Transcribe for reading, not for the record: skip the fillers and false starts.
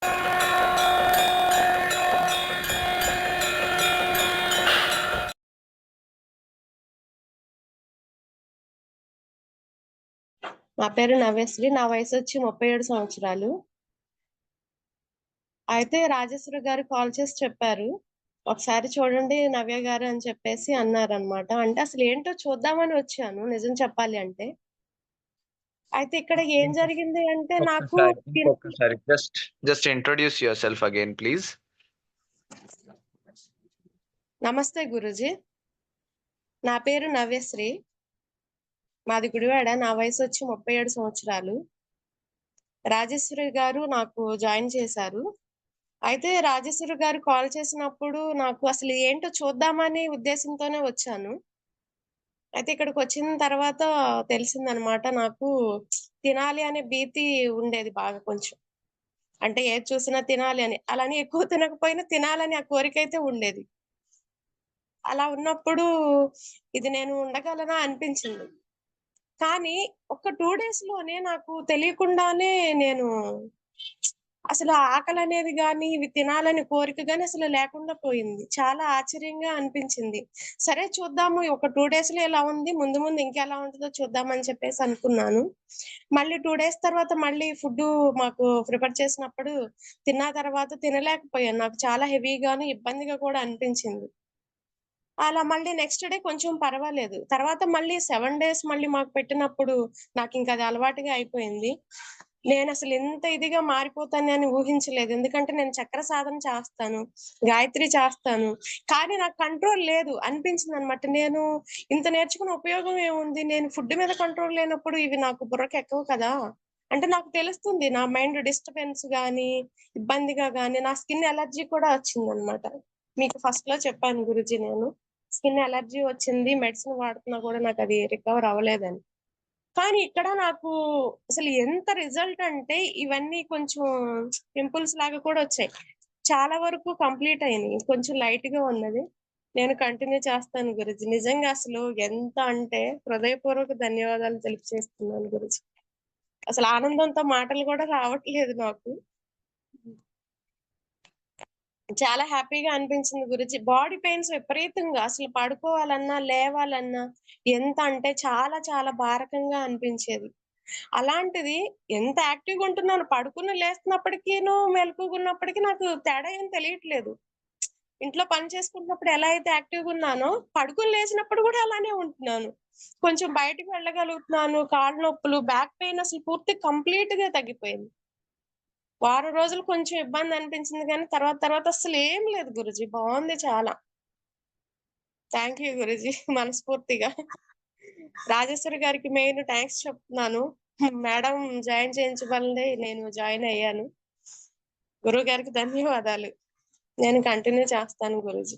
నా పేరు నవ్యశ్రీ. నా వయసు వచ్చి 37 సంవత్సరాలు. అయితే రాజేశ్వరి గారు కాల్ చేసి చెప్పారు. ఒకసారి చూడండి నవ్య గారు అని చెప్పేసి అన్నారనమాట. అంటే అసలు ఏంటో చూద్దామని వచ్చాను నిజం చెప్పాలి అంటే. అయితే ఇక్కడ ఏం ఇంకొ జరిగింది అంటే నాకు ఇంకొకసారి just introduce your self again please. నమస్తే గురూజీ. నా పేరు నవ్యశ్రీ. మాది గుడివాడ. నా వయసు వచ్చి 37 సంవత్సరాలు. రాజేశ్వరి గారు నాకు జాయిన్ చేశారు. అయితే రాజేశ్వరి గారు కాల్ చేసినప్పుడు నాకు అసలు ఏంటో చూద్దామని ఉద్దేశంతోనే వచ్చాను. అయితే ఇక్కడికొచ్చిన తర్వాత తెలిసిందనమాట నాకు తినాలి అనే భీతి ఉండేది బాగా కొంచెం. అంటే ఏది చూసినా తినాలి అని. అలాని ఎక్కువ తినకపోయినా తినాలని ఆ కోరికైతే ఉండేది. అలా ఉన్నప్పుడు ఇది నేను ఉండగలనా అనిపించింది. కానీ ఒక 2 డేస్‌లోనే నాకు తెలియకుండానే నేను అసలు ఆకలనేది గాని, ఇవి తినాలని కోరిక గాని అసలు లేకుండా పోయింది. చాలా ఆశ్చర్యంగా అనిపించింది. సరే చూద్దాము ఒక 2 డేస్‌లో ఇలా ఉంది. ముందు ముందు ఇంకెలా ఉంటదో చూద్దామని చెప్పేసి అనుకున్నాను. మళ్ళీ 2 డేస్ తర్వాత మళ్ళీ ఫుడ్డు మాకు ప్రిపేర్ చేసినప్పుడు తిన్న తర్వాత తినలేకపోయాను. నాకు చాలా హెవీగాను, ఇబ్బందిగా కూడా అనిపించింది. అలా మళ్ళీ నెక్స్ట్ డే కొంచెం పర్వాలేదు. తర్వాత మళ్ళీ 7 డేస్ మళ్ళీ మాకు పెట్టినప్పుడు నాకింక అది అలవాటుగా అయిపోయింది. నేనసలు ఇంత ఇదిగా మారిపోతానని ఊహించలేదు. ఎందుకంటే నేను చక్ర సాధన చేస్తాను. గాయత్రి చేస్తాను. కానీ నాకు కంట్రోల్ లేదు. అనిపించిందనమాట. నేను ఇంత నేర్చుకున్న ఉపయోగం ఏముంది? నేను ఫుడ్ మీద కంట్రోల్ లేనప్పుడు ఇవి నాకు బుర్రకెక్కవు కదా! అంటే నాకు తెలుస్తుంది. నా మైండ్ డిస్టర్బెన్స్ గాని, ఇబ్బందిగా గాని, నా స్కిన్ అలర్జీ కూడా వచ్చిందనమాట. మీకు ఫస్ట్‌లో చెప్పాను గురూజీ నేను. స్కిన్ అలర్జీ వచ్చింది. మెడిసిన్ వాడుతున్నా కూడా నాకది రికవర్ అవ్వలేదని. కానీ ఇక్కడ నాకు అసలు ఎంత రిజల్ట్ అంటే ఇవన్నీ కొంచెం పింపుల్స్ లాగా కూడా వచ్చాయి. చాలా వరకు కంప్లీట్ అయినియి. కొంచెం లైట్‌గా ఉన్నది. నేను కంటిన్యూ చేస్తాను గురూజీ. నిజంగా అసలు ఎంత అంటే హృదయపూర్వక ధన్యవాదాలు తెలియజేస్తున్నాను గురూజీ. అసలు ఆనందంతో మాటలు కూడా రావట్లేదు నాకు. చాలా హ్యాపీగా అనిపించింది గురూజీ. బాడీ పెయిన్స్ విపరీతంగా అసలు పడుకోవాలన్నా, లేవాలన్నా ఎంత అంటే చాలా చాలా భారకంగా అనిపించేది. అలాంటిది ఎంత యాక్టివ్‌గా ఉంటున్నాను. పడుకుని లేస్తున్నప్పటికీను, మెలకువగున్నప్పటికి నాకు తేడా ఏం తెలియట్లేదు. ఇంట్లో పని చేసుకుంటున్నప్పుడు ఎలా అయితే యాక్టివ్‌గా ఉన్నానో, పడుకొని లేచినప్పుడు గూడా అలానే ఉంటున్నాను. కొంచెం బయటికి వెళ్ళగలుగుతున్నాను. కాళ్ళు నొప్పులు, బ్యాక్ పెయిన్ అసలు పూర్తిగా కంప్లీట్‌గా తగ్గిపోయింది. వారం రోజులు కొంచెం ఇబ్బందనిపించింది గానీ, తర్వాత తర్వాత అస్సలేం లేదు గురూజీ. బావుంది చాలా. థాంక్ యూ గురూజీ మనస్ఫూర్తిగా. రాజేశ్వరి గారికి మెయిన్ థాంక్స్ చెప్తున్నాను. మేడం జాయిన్ చేయించబలనే నేను జాయిన్ అయ్యాను. గురువు గారికి ధన్యవాదాలు. నేను కంటిన్యూ చేస్తాను గురూజీ.